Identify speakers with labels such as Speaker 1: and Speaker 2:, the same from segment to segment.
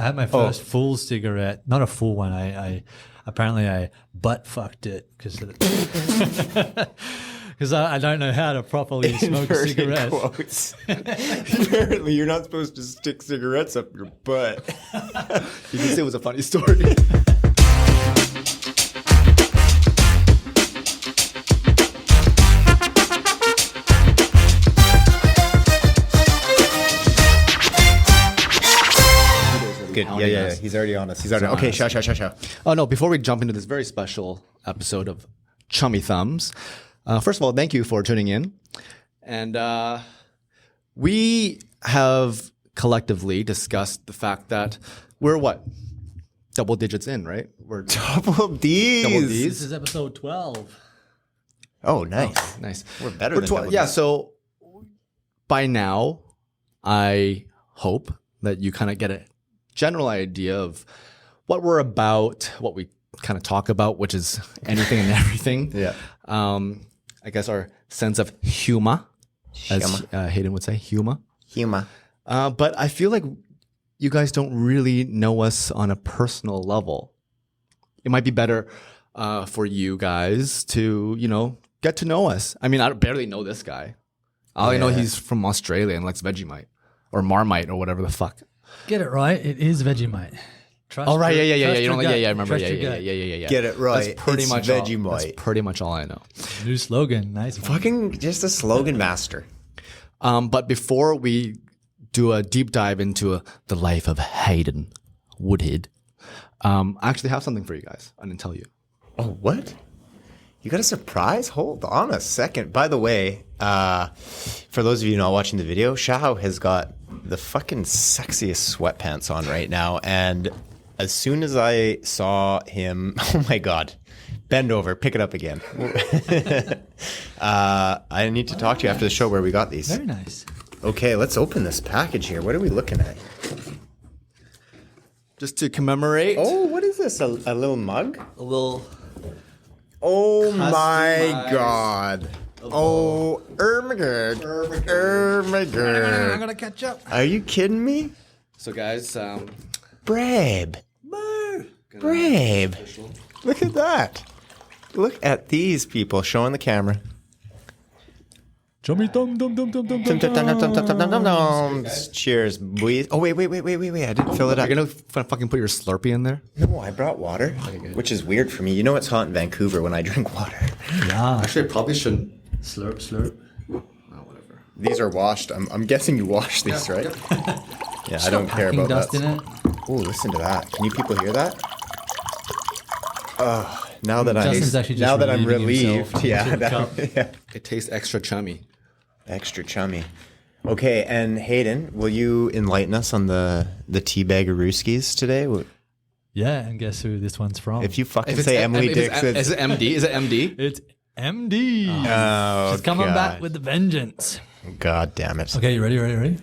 Speaker 1: had my first full cigarette, not a full one. I apparently I butt fucked it because I don't know how to properly smoke a cigarette.
Speaker 2: Quotes. Apparently, you're not supposed to stick cigarettes up your butt.
Speaker 3: You can say it was a funny story.
Speaker 2: Good. Yeah. He's already on us. Okay, show.
Speaker 3: Oh, no. Before we jump into this very special episode of Chummy Thumbs, first of all, thank you for tuning in. And we have collectively discussed the fact that we're what? Double digits in, right? We're
Speaker 2: Double D's.
Speaker 1: This is episode 12.
Speaker 2: Oh, nice.
Speaker 3: Nice.
Speaker 2: We're better than double D's.
Speaker 3: Yeah, so by now, I hope that you kind of get a general idea of what we're about, what we kind of talk about, which is anything and everything.
Speaker 2: Yeah.
Speaker 3: I guess our sense of humor, as Hayden would say, humor. But I feel like you guys don't really know us on a personal level. It might be better for you guys to, get to know us. I mean, I barely know this guy. I know he's from Australia and likes Vegemite or Marmite or whatever the fuck.
Speaker 1: Get it right. It is Vegemite.
Speaker 3: Yeah. You know, I remember. Yeah.
Speaker 2: Get it right.
Speaker 3: That's pretty much
Speaker 2: Vegemite.
Speaker 3: That's pretty much all I know.
Speaker 1: New slogan. Nice one.
Speaker 2: Fucking just a slogan master.
Speaker 3: But before we do a deep dive into the life of Hayden Woodhead, I actually have something for you guys. I didn't tell you.
Speaker 2: Oh, what? You got a surprise? Hold on a second. By the way, for those of you not watching the video, Shao has got the fucking sexiest sweatpants on right now. And as soon as I saw him, oh my God, bend over, pick it up again. I need to talk to you after the show where we got these.
Speaker 1: Very nice.
Speaker 2: Okay, let's open this package here. What are we looking at?
Speaker 3: Just to commemorate.
Speaker 2: Oh, what is this? A little mug?
Speaker 3: A little.
Speaker 2: Oh my God. Oh, my God. My God.
Speaker 1: I'm gonna catch up.
Speaker 2: Are you kidding me?
Speaker 3: So, guys,
Speaker 2: Brabe. Look at that. Look at these people showing the camera.
Speaker 1: Chummy Thumbs.
Speaker 2: Cheers, boys. Oh, wait. I didn't fill it up.
Speaker 3: you're gonna fucking put your Slurpee in there?
Speaker 2: No, I brought water, which is weird for me. You know it's hot in Vancouver when I drink water.
Speaker 1: Yeah.
Speaker 3: Actually, I probably shouldn't.
Speaker 1: Slurp.
Speaker 3: Oh, whatever.
Speaker 2: These are washed. I'm guessing you washed these, right? Yeah, I don't care about
Speaker 1: dust
Speaker 2: that.
Speaker 1: in it.
Speaker 2: Oh, listen to that. Can you people hear that? Oh, now that I'm relieved. Yeah.
Speaker 3: It tastes extra chummy.
Speaker 2: Extra chummy. Okay, and Hayden, will you enlighten us on the Teabaggarooskies today?
Speaker 1: Yeah, and guess who this one's from?
Speaker 2: If you fucking say Emily Dixon.
Speaker 3: Is it MD? Is it MD?
Speaker 1: It's MD.
Speaker 2: Oh,
Speaker 1: She's coming back with the vengeance.
Speaker 2: God damn it.
Speaker 1: Okay, you ready?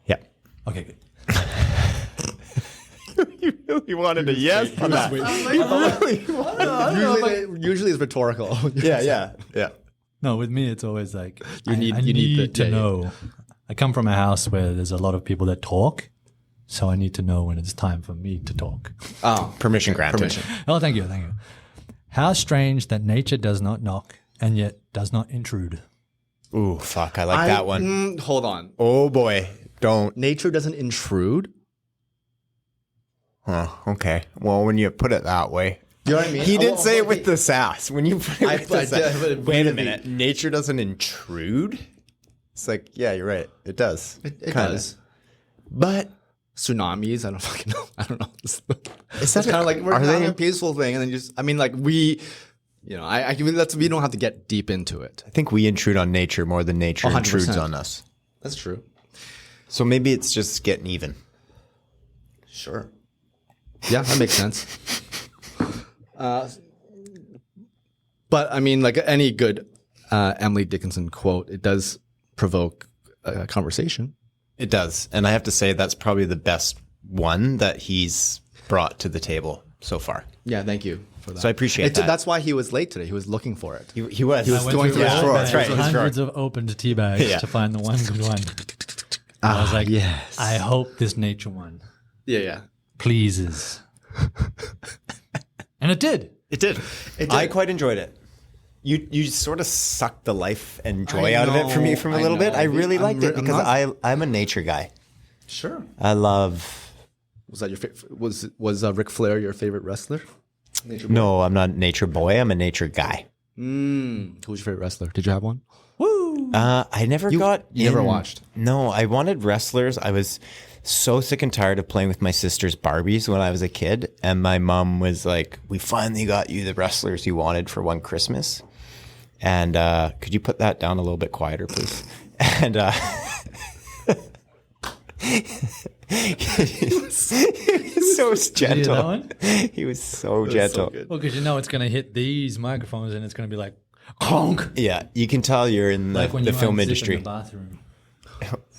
Speaker 2: Yeah.
Speaker 1: Okay, good.
Speaker 2: You really wanted a yes on that.
Speaker 3: Usually it's rhetorical.
Speaker 2: Yeah.
Speaker 1: No, with me, it's always like, I
Speaker 3: need
Speaker 1: need to know. I come from a house where there's a lot of people that talk, so I need to know when it's time for me to talk.
Speaker 3: Oh,
Speaker 2: permission granted.
Speaker 3: Permission.
Speaker 1: Oh, thank you. How strange that nature does not knock and yet does not intrude.
Speaker 2: Ooh, fuck, I like that one.
Speaker 3: Hold on.
Speaker 2: Oh, boy. Don't.
Speaker 3: Nature doesn't intrude?
Speaker 2: Oh, okay. Well, when you put it that way.
Speaker 3: You know what I mean?
Speaker 2: He did say it with the sass. When you put it with the sass. Wait a
Speaker 3: really-
Speaker 2: minute. Nature doesn't intrude? It's like, yeah, you're right. It does.
Speaker 3: It
Speaker 2: Kinda.
Speaker 3: does.
Speaker 2: But
Speaker 3: Tsunamis, I don't fucking know. I don't know.
Speaker 2: Is
Speaker 3: It's
Speaker 2: that
Speaker 3: kind of like we're
Speaker 2: are
Speaker 3: having
Speaker 2: they?
Speaker 3: a peaceful thing, and then we don't have to get deep into it.
Speaker 2: I think we intrude on nature more than nature
Speaker 3: 100%.
Speaker 2: intrudes on us.
Speaker 3: That's true.
Speaker 2: So maybe it's just getting even.
Speaker 3: Sure. Yeah, that makes sense. But I mean, like any good Emily Dickinson quote, it does provoke a conversation.
Speaker 2: It does. And I have to say that's probably the best one that he's brought to the table so far.
Speaker 3: Yeah, thank you for that.
Speaker 2: So I appreciate that.
Speaker 3: That's why he was late today. He was looking for it.
Speaker 2: He was.
Speaker 3: He was going through his
Speaker 2: drawer.
Speaker 3: drawer.
Speaker 2: That's right. His drawer.
Speaker 1: Hundreds of opened tea bags
Speaker 2: Yeah.
Speaker 1: to find the one good one. I was like,
Speaker 3: yes.
Speaker 1: I hope this nature one
Speaker 3: Yeah.
Speaker 1: pleases. And it did.
Speaker 3: It did.
Speaker 2: I quite enjoyed it. You sort of sucked the life and joy out of it for me from a
Speaker 3: I
Speaker 2: little bit.
Speaker 3: know.
Speaker 2: I really liked it
Speaker 3: I'm
Speaker 2: because
Speaker 3: not-
Speaker 2: I'm a nature guy.
Speaker 3: Sure.
Speaker 2: I love.
Speaker 3: Was that your was Ric Flair your favorite wrestler?
Speaker 2: No, I'm not a nature boy. I'm a nature guy.
Speaker 3: Who's your favorite wrestler? Did you have one?
Speaker 1: Woo!
Speaker 2: I never got.
Speaker 3: You never watched?
Speaker 2: No, I wanted wrestlers. I was so sick and tired of playing with my sister's Barbies when I was a kid, and my mom was like, "We finally got you the wrestlers you wanted for one Christmas." And could you put that down a little bit quieter, please? And he was so gentle.
Speaker 1: that one?
Speaker 2: He was so gentle.
Speaker 1: Well, because you know it's going to hit these microphones and it's going to be like, honk.
Speaker 2: Yeah, you can tell you're in
Speaker 1: Like when
Speaker 2: the
Speaker 1: you
Speaker 2: film
Speaker 1: unzip
Speaker 2: industry.
Speaker 1: in the bathroom.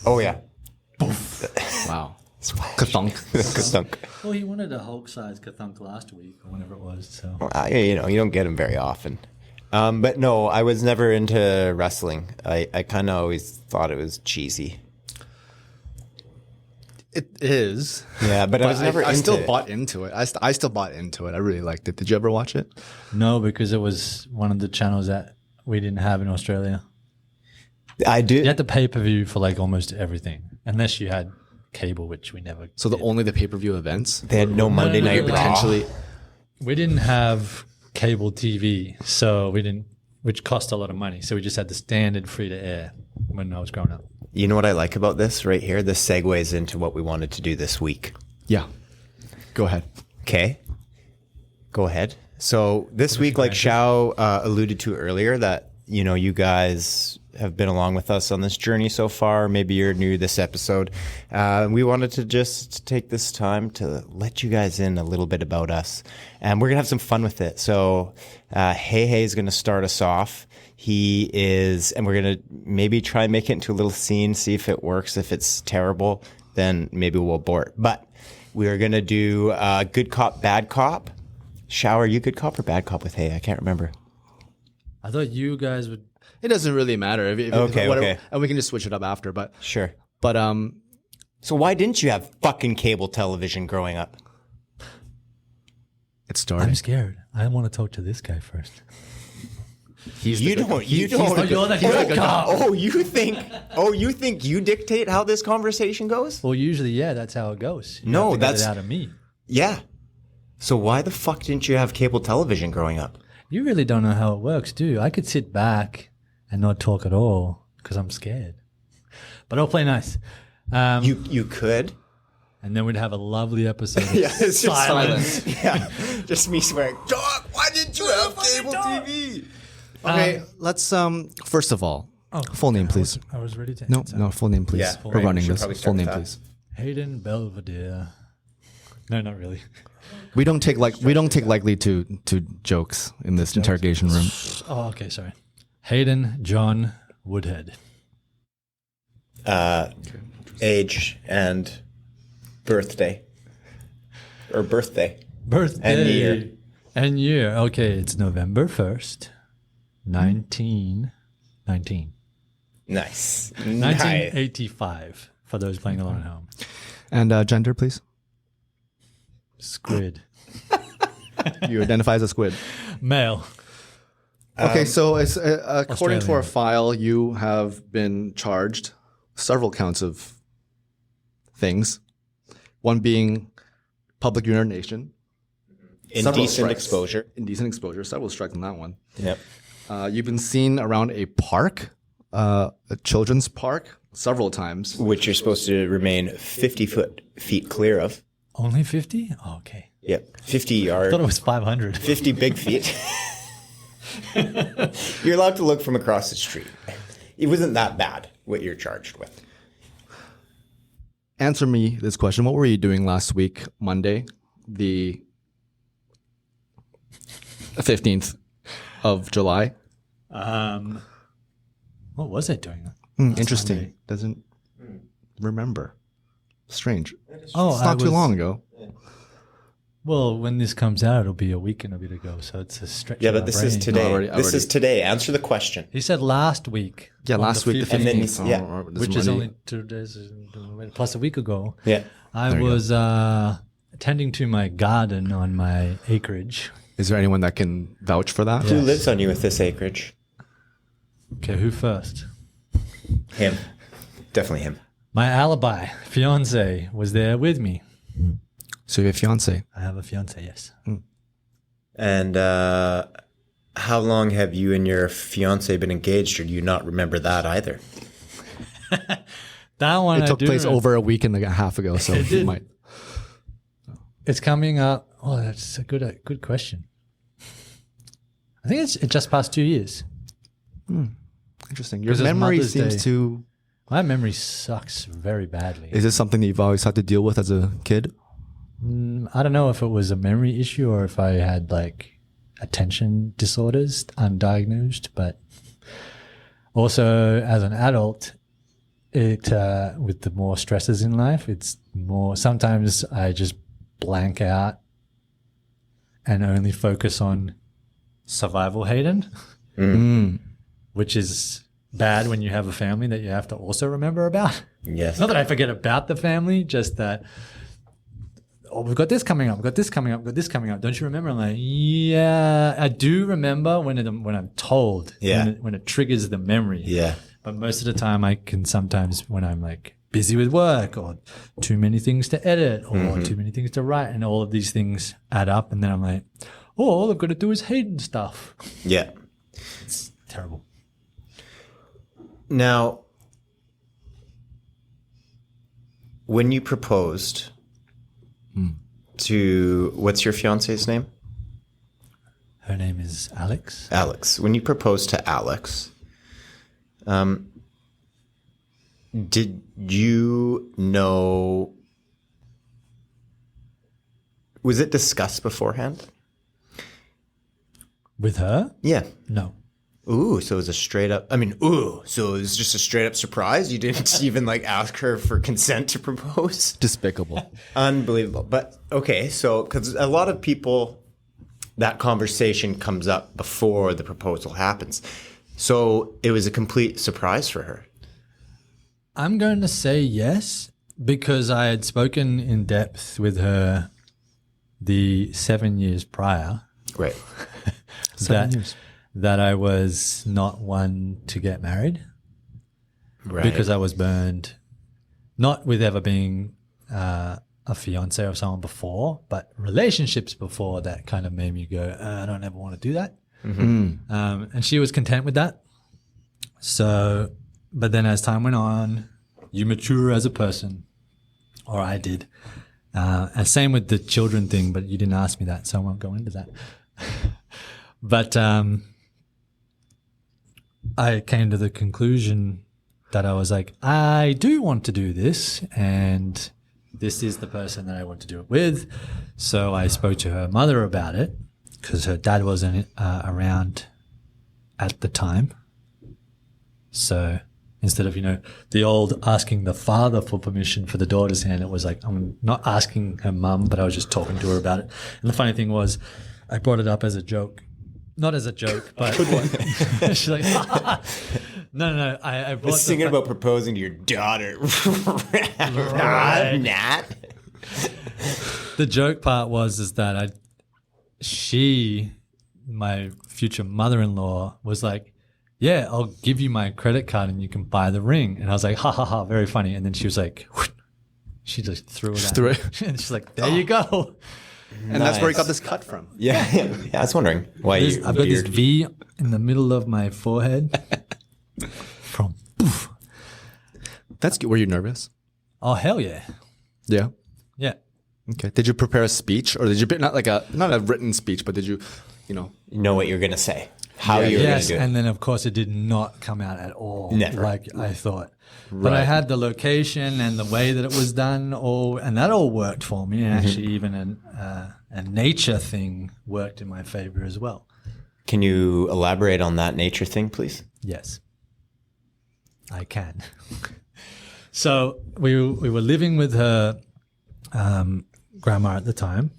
Speaker 2: Oh yeah,
Speaker 3: Wow. Kathunk.
Speaker 2: Kastunk.
Speaker 1: Well, he wanted a Hulk-sized Kathunk last week or whenever it was. So
Speaker 2: You know, you don't get them very often. But no, I was never into wrestling. I kind of always thought it was cheesy.
Speaker 3: It is.
Speaker 2: Yeah, but I was never
Speaker 3: I
Speaker 2: into
Speaker 3: still
Speaker 2: it.
Speaker 3: bought into it. I still bought into it. I really liked it. Did you ever watch it?
Speaker 1: no, because it was one of the channels that we didn't have in Australia.
Speaker 2: I do.
Speaker 1: You had to pay-per-view for like almost everything, unless you had cable, which we never.
Speaker 3: So only the pay-per-view events?
Speaker 2: They had no Monday
Speaker 1: no,
Speaker 2: Night
Speaker 1: no,
Speaker 2: Raw.
Speaker 3: Potentially.
Speaker 1: We didn't have cable TV, so we didn't, which cost a lot of money. So we just had the standard free-to-air when I was growing up.
Speaker 2: You know what I like about this right here? This segues into what we wanted to do this week.
Speaker 3: Yeah. Go ahead.
Speaker 2: Okay. Go ahead. So this week, like Xiao alluded to earlier, that, you know, you guys have been along with us on this journey so far. Maybe you're new to this episode. We wanted to just take this time to let you guys in a little bit about us. And we're going to have some fun with it. So Hey is going to start us off. He is, and we're going to maybe try and make it into a little scene, see if it works. If it's terrible, then maybe we'll abort. But we are going to do good cop, bad cop. Xiao, are you good cop or bad cop with Hey? I can't remember.
Speaker 1: I thought you guys would.
Speaker 3: It doesn't really matter.
Speaker 2: Okay.
Speaker 3: And we can just switch it up after. But
Speaker 2: Sure.
Speaker 3: So
Speaker 2: why didn't you have fucking cable television growing up?
Speaker 3: it started.
Speaker 1: I'm scared. I want to talk to this guy first.
Speaker 2: You don't.
Speaker 1: You're the good cop.
Speaker 2: Oh, you think you dictate how this conversation goes?
Speaker 1: Well, usually, yeah, that's how it goes. You
Speaker 2: No,
Speaker 1: have to get
Speaker 2: that's-
Speaker 1: it out of me.
Speaker 2: Yeah. So why the fuck didn't you have cable television growing up?
Speaker 1: You really don't know how it works, do you? I could sit back and not talk at all because I'm scared. But I'll play nice.
Speaker 2: You could.
Speaker 1: And then we'd have a lovely episode of
Speaker 2: it's just
Speaker 1: silence.
Speaker 2: Yeah, just me swearing. Dog, why didn't you have cable TV?
Speaker 3: Okay, let's first of all, full name, please.
Speaker 1: I was ready to
Speaker 3: No,
Speaker 1: answer.
Speaker 3: no, full name, please.
Speaker 2: Yeah,
Speaker 3: We're
Speaker 2: right,
Speaker 3: running
Speaker 2: we should
Speaker 3: this.
Speaker 2: probably
Speaker 3: Full
Speaker 2: start
Speaker 3: name,
Speaker 2: with that.
Speaker 3: please.
Speaker 1: Hayden Belvedere. No, not really.
Speaker 3: We don't take lightly to jokes in this interrogation room.
Speaker 1: Oh, okay, sorry. Hayden John Woodhead.
Speaker 2: Age and birthday. Or birthday.
Speaker 1: Birthday.
Speaker 2: And year.
Speaker 1: And year. Okay, it's November 1st, 1919.
Speaker 2: Nice.
Speaker 1: 1985, for those playing along at home.
Speaker 3: And gender, please.
Speaker 1: Squid.
Speaker 3: You identify as a squid.
Speaker 1: Male.
Speaker 3: Okay, so it's, according to our
Speaker 1: Australian.
Speaker 3: file, you have been charged several counts of things. One being public urination,
Speaker 2: Indecent exposure.
Speaker 3: indecent exposure, several strikes on that one.
Speaker 2: Yep.
Speaker 3: You've been seen around a park, a children's park, several times.
Speaker 2: Which you're supposed to remain 50 feet clear of.
Speaker 1: Only 50? Oh, okay.
Speaker 2: Yep. 50
Speaker 1: I
Speaker 2: are
Speaker 1: thought it was 500.
Speaker 2: 50 big feet. You're allowed to look from across the street. It wasn't that bad what you're charged with.
Speaker 3: Answer me this question. What were you doing last week, Monday, the 15th of July?
Speaker 1: What was I doing?
Speaker 3: Interesting.
Speaker 1: Monday.
Speaker 3: Doesn't remember. Strange.
Speaker 1: Oh,
Speaker 3: It's not too long ago.
Speaker 1: Well, when this comes out, it'll be a week and a bit ago, so it's a stretch.
Speaker 2: Yeah,
Speaker 1: of
Speaker 2: but
Speaker 1: my
Speaker 2: this is
Speaker 1: brain.
Speaker 2: today. This is today. Answer the question.
Speaker 1: He said last week.
Speaker 3: Yeah,
Speaker 1: on
Speaker 3: last week, the
Speaker 1: 15th,
Speaker 3: 15th.
Speaker 2: yeah.
Speaker 1: which is only 2 days plus a week ago.
Speaker 2: Yeah.
Speaker 1: I was tending to my garden on my acreage.
Speaker 3: Is there anyone that can vouch for that?
Speaker 2: Who lives on you with this acreage?
Speaker 1: Okay, who first?
Speaker 2: Him. Definitely him.
Speaker 1: My alibi, fiance, was there with me.
Speaker 3: So you have a fiance.
Speaker 1: I have a fiance, yes.
Speaker 2: And how long have you and your fiance been engaged, or do you not remember that either?
Speaker 1: That one
Speaker 3: It took place
Speaker 1: remember.
Speaker 3: over a week and a half ago, so you might.
Speaker 1: It's coming up. Oh, that's a good question. I think it's just past 2 years.
Speaker 3: Interesting. Your
Speaker 1: 'Cause it's
Speaker 3: memory
Speaker 1: Mother's
Speaker 3: seems
Speaker 1: Day.
Speaker 3: to.
Speaker 1: My memory sucks very badly.
Speaker 3: Is this something that you've always had to deal with as a kid?
Speaker 1: I don't know if it was a memory issue or if I had like attention disorders undiagnosed, but also as an adult, it with the more stresses in life, it's more. Sometimes I just blank out and only focus on survival Hayden, which is bad when you have a family that you have to also remember about.
Speaker 2: Yes.
Speaker 1: Not that I forget about the family, just that, oh, we've got this coming up, we've got this coming up, we've got this coming up. Don't you remember? I'm like, yeah, I do remember when I'm told, when it triggers the memory.
Speaker 2: Yeah.
Speaker 1: But most of the time I can sometimes, when I'm like busy with work or too many things to edit or too many things to write, and all of these things add up, and then I'm like, oh, all I've got to do is Hayden stuff.
Speaker 2: Yeah.
Speaker 1: It's terrible.
Speaker 2: Now, when you proposed to, what's your fiance's name?
Speaker 1: Her name is Alex.
Speaker 2: Alex. When you proposed to Alex, did you know, was it discussed beforehand?
Speaker 1: With her?
Speaker 2: Yeah.
Speaker 1: No.
Speaker 2: Ooh, so it was a straight up, so it was just a straight up surprise? You didn't even like ask her for consent to propose?
Speaker 3: Despicable.
Speaker 2: Unbelievable. But okay, so because a lot of people, that conversation comes up before the proposal happens. So it was a complete surprise for her.
Speaker 1: I'm going to say yes, because I had spoken in depth with her the 7 years prior.
Speaker 2: Right.
Speaker 3: 7 years.
Speaker 1: That I was not one to get married,
Speaker 2: Right.
Speaker 1: because I was burned, not with ever being a fiance of someone before, but relationships before that kind of made me go, I don't ever want to do that. And she was content with that. So, but then as time went on, you mature as a person, or I did. And same with the children thing, but you didn't ask me that, so I won't go into that. But I came to the conclusion that I was like, I do want to do this, and this is the person that I want to do it with. So I spoke to her mother about it, because her dad wasn't around at the time. So instead of, the old asking the father for permission for the daughter's hand, it was like, I'm not asking her mum, but I was just talking to her about it. And the funny thing was, I brought it up as a joke. Not as a joke, but she's like, no. I brought
Speaker 2: was thinking about proposing to your daughter.
Speaker 1: Right.
Speaker 2: Nat.
Speaker 1: The joke part is that my future mother-in-law was like, yeah, I'll give you my credit card and you can buy the ring. And I was like, ha ha ha, very funny. And then she was like, whoosh, she just threw it at
Speaker 3: threw
Speaker 1: me.
Speaker 3: it.
Speaker 1: And she's like, there you go.
Speaker 3: And that's where you got this cut from.
Speaker 2: Yeah. I was wondering why you.
Speaker 1: I've got this V in the middle of my forehead from poof.
Speaker 3: That's good. Were you nervous?
Speaker 1: Oh, hell yeah.
Speaker 3: Yeah.
Speaker 1: Yeah.
Speaker 3: Okay. Did you prepare a speech, or did you not a written speech, but did you,
Speaker 2: know what you're going to say? How you're going
Speaker 1: Yes,
Speaker 2: to do it?
Speaker 1: and then of course it did not come out at all
Speaker 2: Never.
Speaker 1: like I thought. But I had the location and the way that it was done, and that all worked for me. And actually, even a nature thing worked in my favor as well.
Speaker 2: Can you elaborate on that nature thing, please?
Speaker 1: Yes, I can. So we were living with her grandma at the time,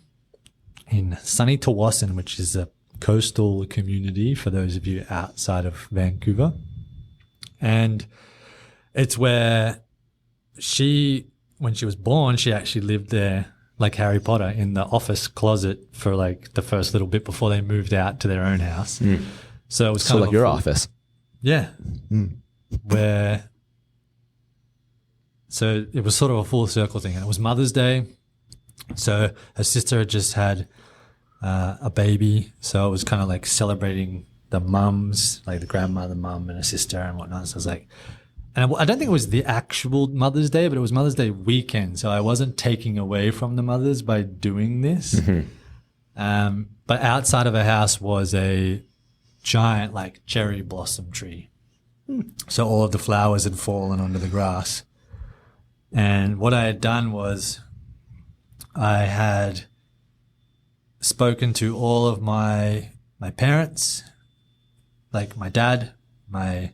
Speaker 1: in sunny Tawasin, which is a coastal community for those of you outside of Vancouver. And it's where when she was born, she actually lived there like Harry Potter in the office closet for like the first little bit before they moved out to their own house. So it was kind of
Speaker 3: like your office.
Speaker 1: Yeah. So it was sort of a full circle thing. And it was Mother's Day. So her sister had just had a baby. So it was kind of like celebrating the mums, like the grandmother, mum, and a sister and whatnot. So I was like, and I don't think it was the actual Mother's Day, but it was Mother's Day weekend. So I wasn't taking away from the mothers by doing this. But outside of her house was a giant like cherry blossom tree. So all of the flowers had fallen onto the grass. And what I had done was I had spoken to all of my parents, like my dad, my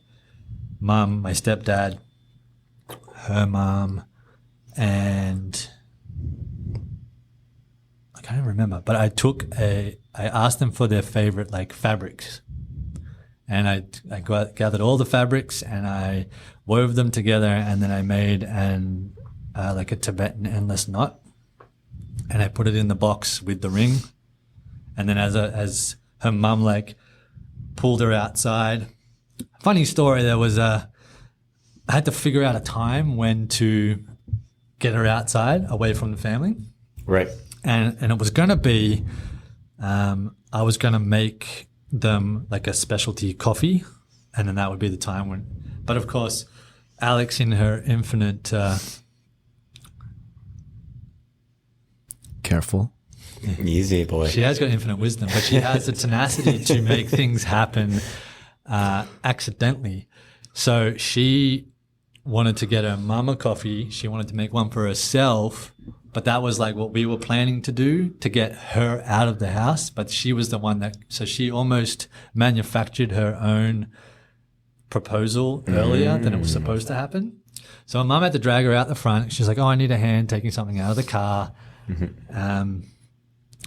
Speaker 1: mum, my stepdad, her mum, and I can't even remember, but I asked them for their favorite like fabrics. And I gathered all the fabrics and I wove them together, and then I made like a Tibetan endless knot, and I put it in the box with the ring. And then as her mum like pulled her outside, funny story, there was I had to figure out a time when to get her outside away from the family.
Speaker 2: Right.
Speaker 1: And it was going to be, I was going to make them like a specialty coffee, and then that would be the time when, but of course, Alex in her infinite,
Speaker 3: careful.
Speaker 2: Easy, boy.
Speaker 1: She has got infinite wisdom, but she has the tenacity to make things happen accidentally. So she wanted to get her mum a coffee. She wanted to make one for herself, but that was like what we were planning to do to get her out of the house. But she was the one so she almost manufactured her own proposal earlier than it was supposed to happen. So her mum had to drag her out the front. She's like, oh, I need a hand taking something out of the car.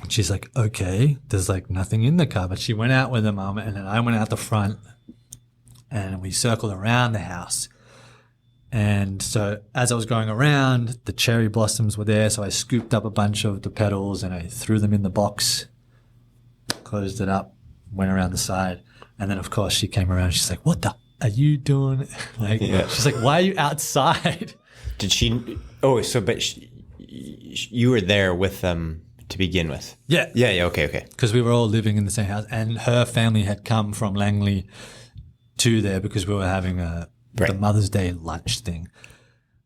Speaker 1: She's like, okay, there's like nothing in the car. But she went out with her mum, and then I went out the front, and we circled around the house. And so as I was going around, the cherry blossoms were there. So I scooped up a bunch of the petals and I threw them in the box, closed it up, went around the side. And then, of course, she came around. She's like, what the are you doing? She's like, why are you outside?
Speaker 2: Did she? Oh, so but you were there with them to begin with?
Speaker 1: Yeah.
Speaker 2: Yeah. Okay.
Speaker 1: Because we were all living in the same house. And her family had come from Langley to there because we were having the Mother's Day lunch thing.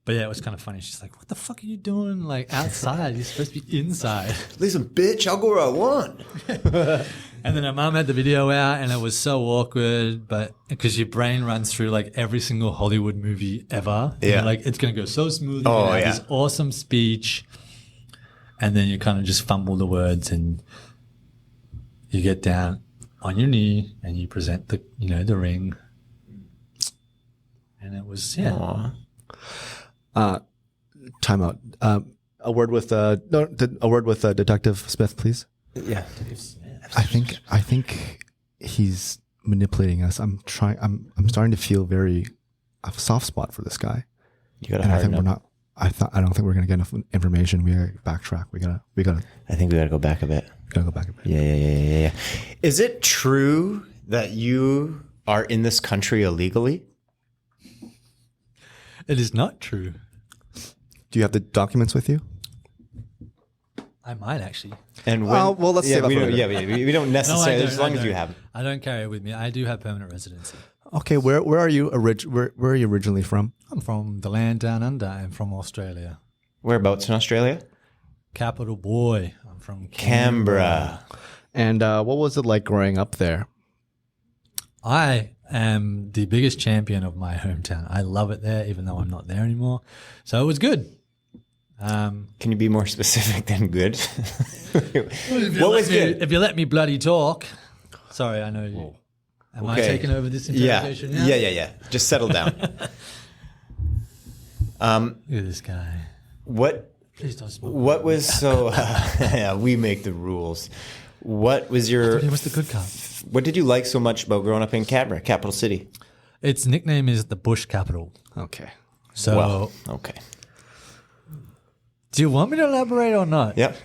Speaker 1: But yeah, it was kind of funny. She's like, what the fuck are you doing like outside? You're supposed to be inside.
Speaker 2: Listen, bitch, I'll go where I want.
Speaker 1: And then her mum had the video out, and it was so awkward, but because your brain runs through like every single Hollywood movie ever.
Speaker 2: Yeah.
Speaker 1: Like it's going to go so smoothly.
Speaker 2: Oh,
Speaker 1: you
Speaker 2: yeah.
Speaker 1: This awesome speech. And then you kind of just fumble the words, and you get down on your knee and you present the ring. And it was, yeah.
Speaker 3: Time out. A word with Detective Smith, please.
Speaker 2: Yeah.
Speaker 3: I think he's manipulating us. I'm starting to feel I have a soft spot for this guy.
Speaker 2: You gotta.
Speaker 3: And I think we're not. I don't think we're gonna get enough information. We gotta backtrack. We gotta.
Speaker 2: I think we gotta go back a bit. Yeah. Is it true that you are in this country illegally?
Speaker 1: It is not true.
Speaker 3: Do you have the documents with you?
Speaker 1: I might actually.
Speaker 2: And when,
Speaker 3: well, let's save up for later.
Speaker 2: We don't necessarily. As long as you have.
Speaker 1: I don't carry it with me. I do have permanent residency.
Speaker 3: Okay, where are you? Where are you originally from?
Speaker 1: I'm from the land down under. I'm from Australia.
Speaker 2: Whereabouts in Australia?
Speaker 1: Capital boy. I'm from
Speaker 2: Canberra.
Speaker 3: And what was it like growing up there?
Speaker 1: I am the biggest champion of my hometown. I love it there, even though I'm not there anymore. So it was good.
Speaker 2: Can you be more specific than good?
Speaker 1: What was good? If you let me bloody talk. Sorry, I know you. Am I taking over this interrogation now?
Speaker 2: Yeah. Just settle down.
Speaker 1: Look at this guy.
Speaker 2: What
Speaker 1: Please don't smoke.
Speaker 2: What was so? Yeah, we make the rules. What was your?
Speaker 1: It was the good card.
Speaker 2: What did you like so much about growing up in Canberra, capital city?
Speaker 1: Its nickname is the Bush Capital.
Speaker 3: Okay.
Speaker 1: So,
Speaker 2: Well, okay.
Speaker 1: do you want me to elaborate or not?
Speaker 2: Yep.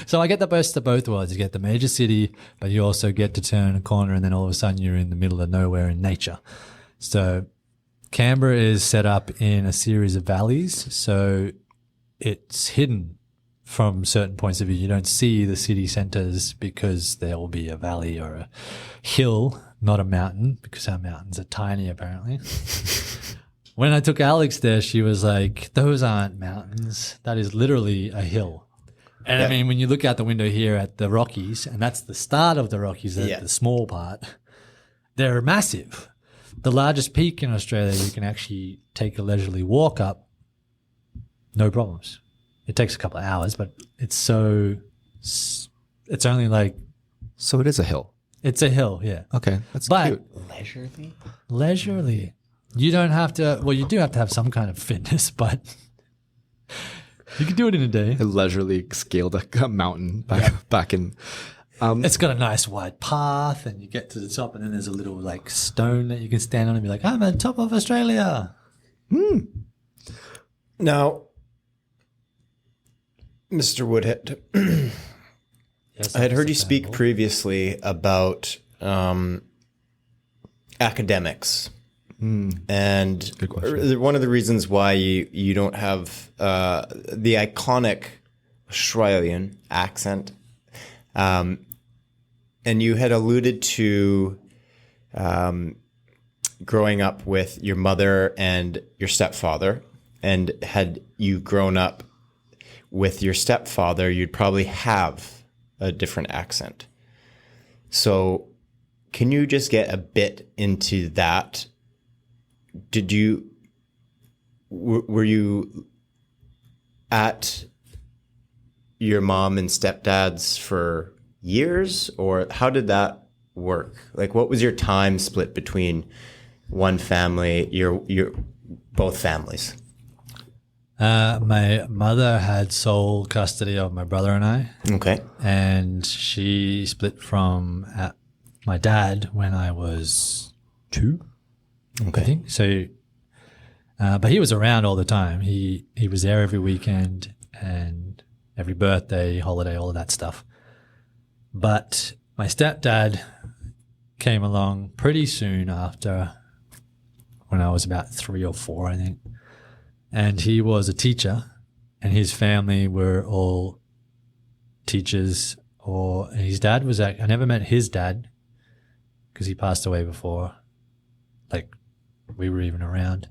Speaker 1: So I get the best of both worlds. You get the major city, but you also get to turn a corner and then all of a sudden you're in the middle of nowhere in nature. So Canberra is set up in a series of valleys. So it's hidden from certain points of view. You don't see the city centers because there will be a valley or a hill, not a mountain, because our mountains are tiny apparently. When I took Alex there, she was like, those aren't mountains. That is literally a hill. And
Speaker 2: Yeah.
Speaker 1: I mean, when you look out the window here at the Rockies, and that's the start of the Rockies,
Speaker 2: Yeah.
Speaker 1: the small part, they're massive. The largest peak in Australia, you can actually take a leisurely walk up, no problems. It takes a couple of hours, but it's only like,
Speaker 3: So it is a hill.
Speaker 1: it's a hill, yeah.
Speaker 3: Okay. That's
Speaker 1: But
Speaker 3: cute.
Speaker 2: Leisurely.
Speaker 1: You don't have to, well, you do have to have some kind of fitness, but you can do it in a day.
Speaker 3: I leisurely scaled a mountain back in.
Speaker 1: It's got a nice wide path, and you get to the top, and then there's a little like stone that you can stand on and be like, I'm at the top of Australia.
Speaker 2: Now, Mr. Woodhead,
Speaker 1: Yes,
Speaker 2: I had heard you
Speaker 1: that's
Speaker 2: speak
Speaker 1: understandable.
Speaker 2: previously about academics. And
Speaker 3: Good question.
Speaker 2: one of the reasons why you don't have the iconic Australian accent, and you had alluded to growing up with your mother and your stepfather, and had you grown up with your stepfather, you'd probably have a different accent. So can you just get a bit into that? Were you at your mom and stepdad's for years, or how did that work? Like, what was your time split between one family, your both families?
Speaker 1: My mother had sole custody of my brother and I,
Speaker 2: Okay.
Speaker 1: and she split from my dad when I was 2. I
Speaker 2: Okay.
Speaker 1: think so. But he was around all the time. He was there every weekend and every birthday, holiday, all of that stuff. But my stepdad came along pretty soon after, when I was about 3 or 4, I think. And he was a teacher, and his family were all teachers. And his dad was I never met his dad because he passed away before, like, we were even around.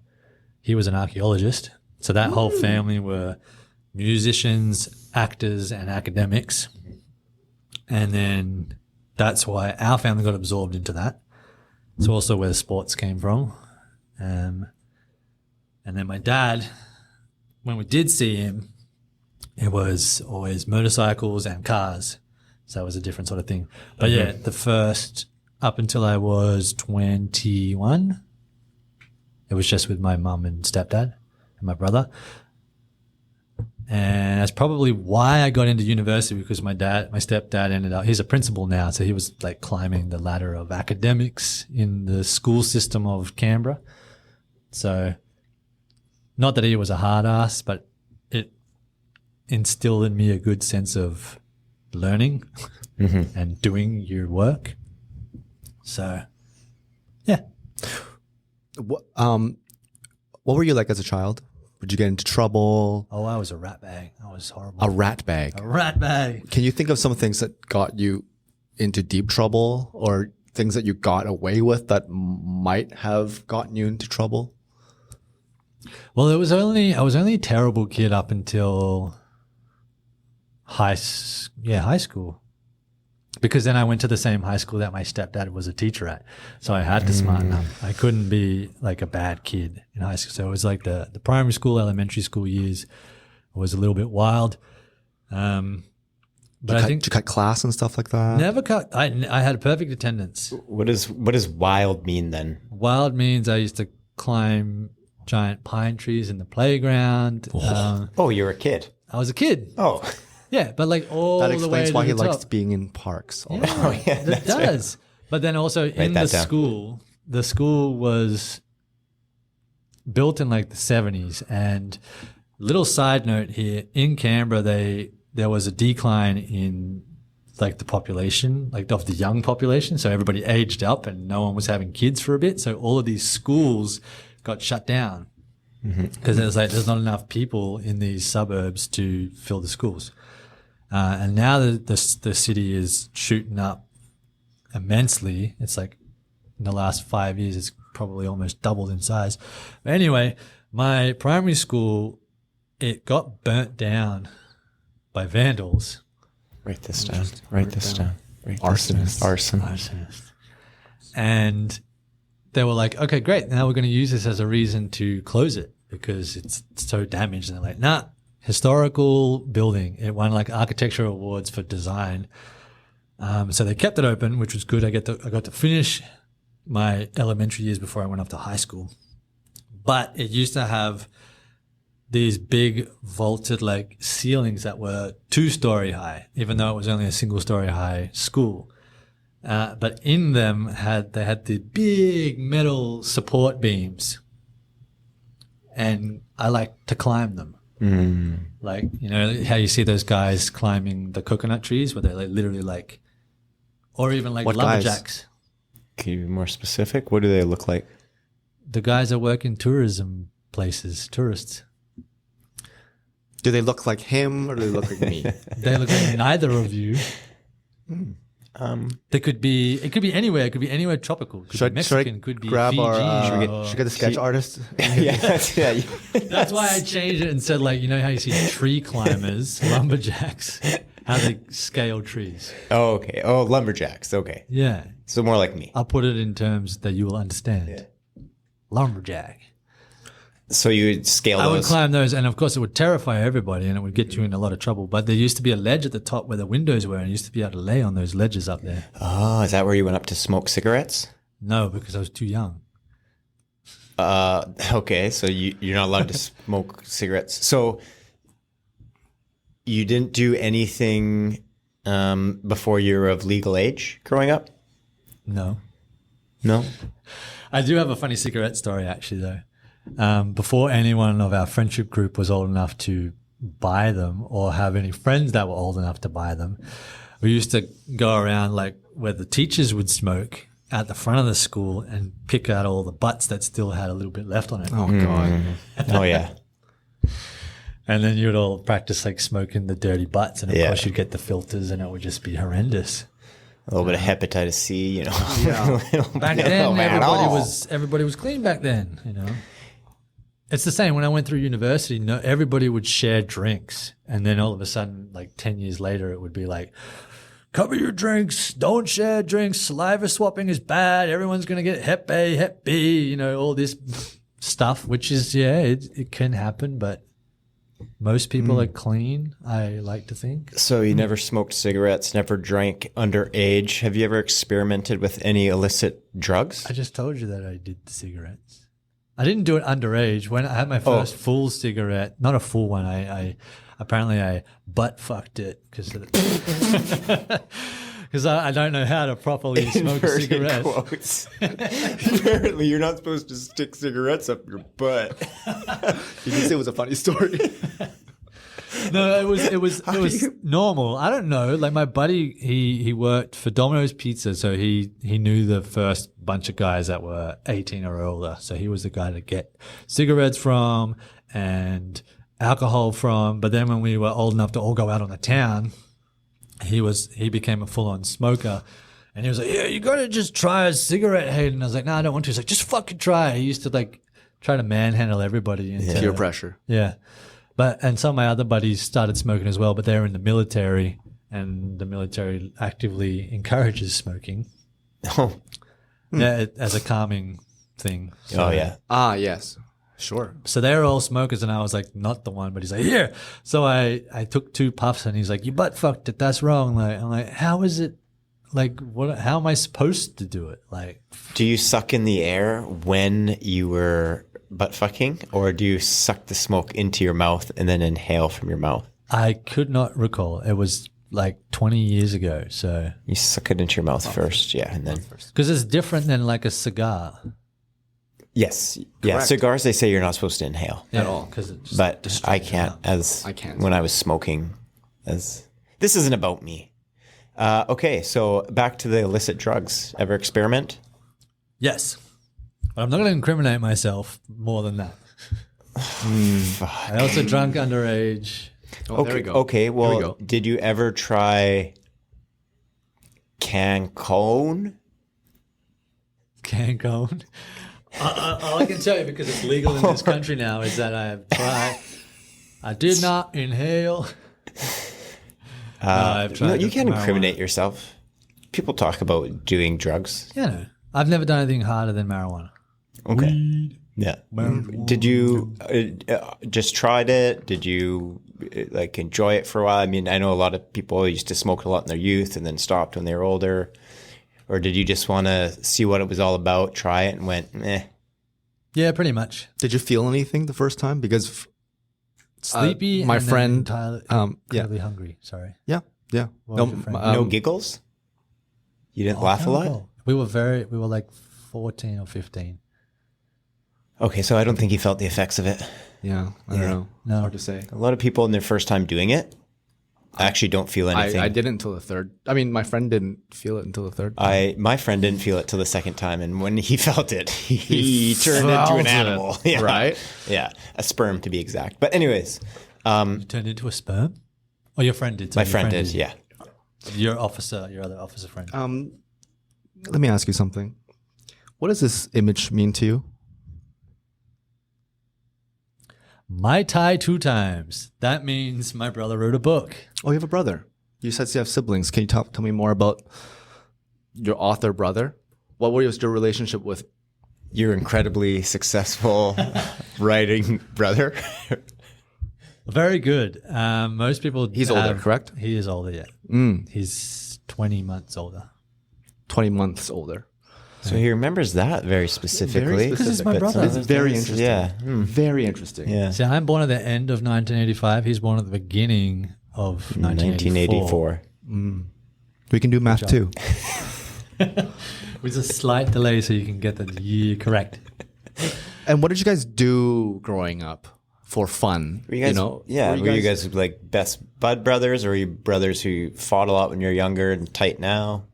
Speaker 1: He was an archaeologist. So that whole family were musicians, actors, and academics. And then that's why our family got absorbed into that. It's also where the sports came from. And then my dad, when we did see him, it was always motorcycles and cars. So that was a different sort of thing. But yeah, the first, up until I was 21, it was just with my mum and stepdad and my brother. And that's probably why I got into university, because my stepdad ended up, he's a principal now. So he was like climbing the ladder of academics in the school system of Canberra. So not that he was a hard ass, but it instilled in me a good sense of learning and doing your work. So, yeah.
Speaker 3: What were you like as a child? Would you get into trouble?
Speaker 1: Oh, I was a rat bag. I was horrible.
Speaker 3: A rat bag.
Speaker 1: A rat bag.
Speaker 3: Can you think of some things that got you into deep trouble, or things that you got away with that might have gotten you into trouble?
Speaker 1: Well, I was only a terrible kid up until high school, because then I went to the same high school that my stepdad was a teacher at, so I had to smarten up. I couldn't be like a bad kid in high school. So it was like the primary school, elementary school years was a little bit wild. But I think
Speaker 3: Did you cut class and stuff like that?
Speaker 1: never cut. I had a perfect attendance.
Speaker 2: What does wild mean then?
Speaker 1: Wild means I used to climb giant pine trees in the playground.
Speaker 2: Oh, you're a kid.
Speaker 1: I was a kid.
Speaker 2: Oh.
Speaker 1: Yeah, but like all
Speaker 3: That
Speaker 1: the way
Speaker 3: explains
Speaker 1: to
Speaker 3: why he
Speaker 1: the
Speaker 3: likes
Speaker 1: top.
Speaker 3: being in parks.
Speaker 1: Yeah,
Speaker 2: Oh, yeah,
Speaker 1: it
Speaker 2: that's
Speaker 1: does. But then also in the
Speaker 2: that down.
Speaker 1: school, the school was built in like the 70s. And little side note here, in Canberra, there was a decline in like the population, like of the young population. So everybody aged up and no one was having kids for a bit. So all of these schools got shut down because it was like there's not enough people in these suburbs to fill the schools. And now the city is shooting up immensely. It's like in the last 5 years, it's probably almost doubled in size. But anyway, my primary school, it got burnt down by vandals.
Speaker 2: Write this down. Write this down.
Speaker 3: Arsonists.
Speaker 1: Arsonist. And they were like, okay, great. Now we're going to use this as a reason to close it because it's so damaged. And they're like, nah, historical building. It won like architectural awards for design. So they kept it open, which was good. I got to finish my elementary years before I went off to high school. But it used to have these big vaulted like ceilings that were 2-story high, even though it was only a 1-story high school. But in them they had the big metal support beams, and I like to climb them. Like, you know how you see those guys climbing the coconut trees where they're like literally like, or even like
Speaker 3: What
Speaker 1: lumberjacks.
Speaker 2: Can you be more specific? What do they look like?
Speaker 1: The guys that work in tourism places, tourists.
Speaker 3: Do they look like him or do they look like me?
Speaker 1: They look like neither of you. It could be anywhere. It could be anywhere tropical. Could be Mexican. Could be
Speaker 3: grab
Speaker 1: Fiji.
Speaker 3: our? Should we get the sketch artist?
Speaker 2: Yeah, yeah.
Speaker 1: That's why I changed it and said, like, you know how you see tree climbers, lumberjacks, how they scale trees.
Speaker 2: Oh, okay. Oh, lumberjacks. Okay.
Speaker 1: Yeah.
Speaker 2: So more like me.
Speaker 1: I'll put it in terms that you will understand.
Speaker 2: Yeah.
Speaker 1: Lumberjack.
Speaker 2: So you would scale
Speaker 1: I would
Speaker 2: those.
Speaker 1: climb those, and of course, it would terrify everybody, and it would get you in a lot of trouble. But there used to be a ledge at the top where the windows were, and you used to be able to lay on those ledges up there.
Speaker 2: Oh, is that where you went up to smoke cigarettes?
Speaker 1: No, because I was too young.
Speaker 2: Okay. So you're not allowed to smoke cigarettes. So you didn't do anything before you were of legal age growing up?
Speaker 1: No.
Speaker 2: No?
Speaker 1: I do have a funny cigarette story, actually, though. Before anyone of our friendship group was old enough to buy them or have any friends that were old enough to buy them, we used to go around like where the teachers would smoke at the front of the school and pick out all the butts that still had a little bit left on it.
Speaker 3: Oh God!
Speaker 2: Oh, yeah.
Speaker 1: And then you'd all practice like smoking the dirty butts, and of course you'd get the filters, and it would just be horrendous.
Speaker 2: A little bit of hepatitis C, you know.
Speaker 3: Yeah.
Speaker 1: Back then, everybody was clean back then, you know. It's the same when I went through university. No, everybody would share drinks, and then all of a sudden, like 10 years later, it would be like, cover your drinks, don't share drinks, saliva swapping is bad, everyone's going to get Hep A, Hep B, you know, all this stuff, which is, it can happen, but most people are clean, I like to think.
Speaker 2: So you never smoked cigarettes, never drank underage. Have you ever experimented with any illicit drugs?
Speaker 1: I just told you that I did the cigarettes. I didn't do it underage. When I had my first full cigarette, not a full one, I apparently butt fucked it because I don't know how to properly smoke a cigarette.
Speaker 2: Quotes. Apparently, you're not supposed to stick cigarettes up your butt.
Speaker 3: You did say it was a funny story.
Speaker 1: No, it was normal. I don't know. Like my buddy, he worked for Domino's Pizza, so he knew the first bunch of guys that were 18 or older. So he was the guy to get cigarettes from and alcohol from. But then when we were old enough to all go out on the town, he became a full-on smoker. And he was like, yeah, you got to just try a cigarette, Hayden. I was like, no, I don't want to. He's like, just fucking try. He used to like try to manhandle everybody.
Speaker 3: Peer pressure.
Speaker 1: Yeah. And some of my other buddies started smoking as well, but they're in the military, and the military actively encourages smoking as a calming thing. So,
Speaker 2: Oh, yeah.
Speaker 3: Ah, yes. Sure.
Speaker 1: So they're all smokers, and I was like, not the one, but he's like, here. So I took 2 puffs, and he's like, you butt fucked it. That's wrong. Like, I'm like, how is it? Like, what? How am I supposed to do it? Like,
Speaker 2: Do you suck in the air when you were butt fucking, or do you suck the smoke into your mouth and then inhale from your mouth?
Speaker 1: I could not recall. It was like 20 years ago. So
Speaker 2: You suck it into your mouth first, yeah, and then
Speaker 1: because it's different than like a cigar
Speaker 2: yes, yeah.
Speaker 3: Correct.
Speaker 2: Cigars, they say you're not supposed to inhale,
Speaker 3: At all.
Speaker 1: Because it just
Speaker 2: but
Speaker 1: destroys
Speaker 2: I
Speaker 1: your
Speaker 2: can't.
Speaker 1: mouth.
Speaker 2: As
Speaker 3: I can't.
Speaker 2: when I was smoking. As this isn't about me. Okay, so back to the illicit drugs. Ever experiment?
Speaker 1: Yes, but I'm not going to incriminate myself more than that. I also drank underage.
Speaker 3: Oh,
Speaker 2: Okay,
Speaker 3: there we go.
Speaker 2: okay.
Speaker 3: There we
Speaker 2: Well,
Speaker 3: go.
Speaker 2: did you ever try Cancun?
Speaker 1: Cancun. All I can tell you, because it's legal in this country now, is that I have tried. I did not inhale. I've tried
Speaker 2: No, you can't
Speaker 1: marijuana.
Speaker 2: incriminate yourself. People talk about doing drugs.
Speaker 1: Yeah, no. I've never done anything harder than marijuana.
Speaker 2: Okay. Yeah. Did you just tried it? Did you like enjoy it for a while? I mean, I know a lot of people used to smoke a lot in their youth and then stopped when they were older. Or did you just want to see what it was all about, try it, and went, eh?
Speaker 1: Yeah, pretty much.
Speaker 3: Did you feel anything the first time? Because
Speaker 1: Sleepy.
Speaker 3: my
Speaker 1: and then
Speaker 3: friend,
Speaker 1: entirely,
Speaker 3: yeah,
Speaker 1: incredibly hungry. Sorry.
Speaker 3: yeah.
Speaker 1: What was your friend?
Speaker 2: No giggles? You didn't laugh a lot?
Speaker 1: We were like 14 or 15.
Speaker 2: Okay, so I don't think you felt the effects of it.
Speaker 3: Yeah, I don't know.
Speaker 1: No.
Speaker 3: Hard to say.
Speaker 2: A lot of people in their first time doing it actually don't feel anything.
Speaker 3: I didn't until the third. I mean, my friend didn't feel it until the third.
Speaker 2: My friend didn't feel it till the second time, and when he felt it, he turned into
Speaker 3: felt
Speaker 2: an
Speaker 3: it,
Speaker 2: animal. Yeah.
Speaker 3: right?
Speaker 2: Yeah, a sperm to be exact. But anyways,
Speaker 1: You turned into a sperm? Or your friend did? So
Speaker 2: my
Speaker 1: your
Speaker 2: friend did. Yeah.
Speaker 1: Your other officer friend.
Speaker 3: Let me ask you something. What does this image mean to you?
Speaker 1: Mai Tai 2 times. That means my brother wrote a book.
Speaker 3: Oh, you have a brother. You said you have siblings. Can you tell me more about your author brother? What was your relationship with?
Speaker 2: Your incredibly successful writing brother.
Speaker 1: Very good. Most people.
Speaker 3: He's older, correct?
Speaker 1: He is older, yeah. He's 20 months older.
Speaker 3: 20 months older.
Speaker 2: So he remembers that very specifically.
Speaker 3: Because
Speaker 1: he's my
Speaker 2: But
Speaker 1: brother.
Speaker 2: some
Speaker 3: It's
Speaker 2: other
Speaker 3: very
Speaker 2: things-
Speaker 3: interesting.
Speaker 2: Yeah.
Speaker 3: Very interesting.
Speaker 2: Yeah.
Speaker 1: See, I'm born at the end of 1985. He's born at the beginning of 1984.
Speaker 2: 1984.
Speaker 3: We can do math too.
Speaker 1: With a slight delay so you can get the year correct.
Speaker 3: And what did you guys do growing up for fun?
Speaker 2: Were you guys,
Speaker 3: were
Speaker 2: were you guys like best bud brothers, or were you brothers who fought a lot when you were younger and tight now?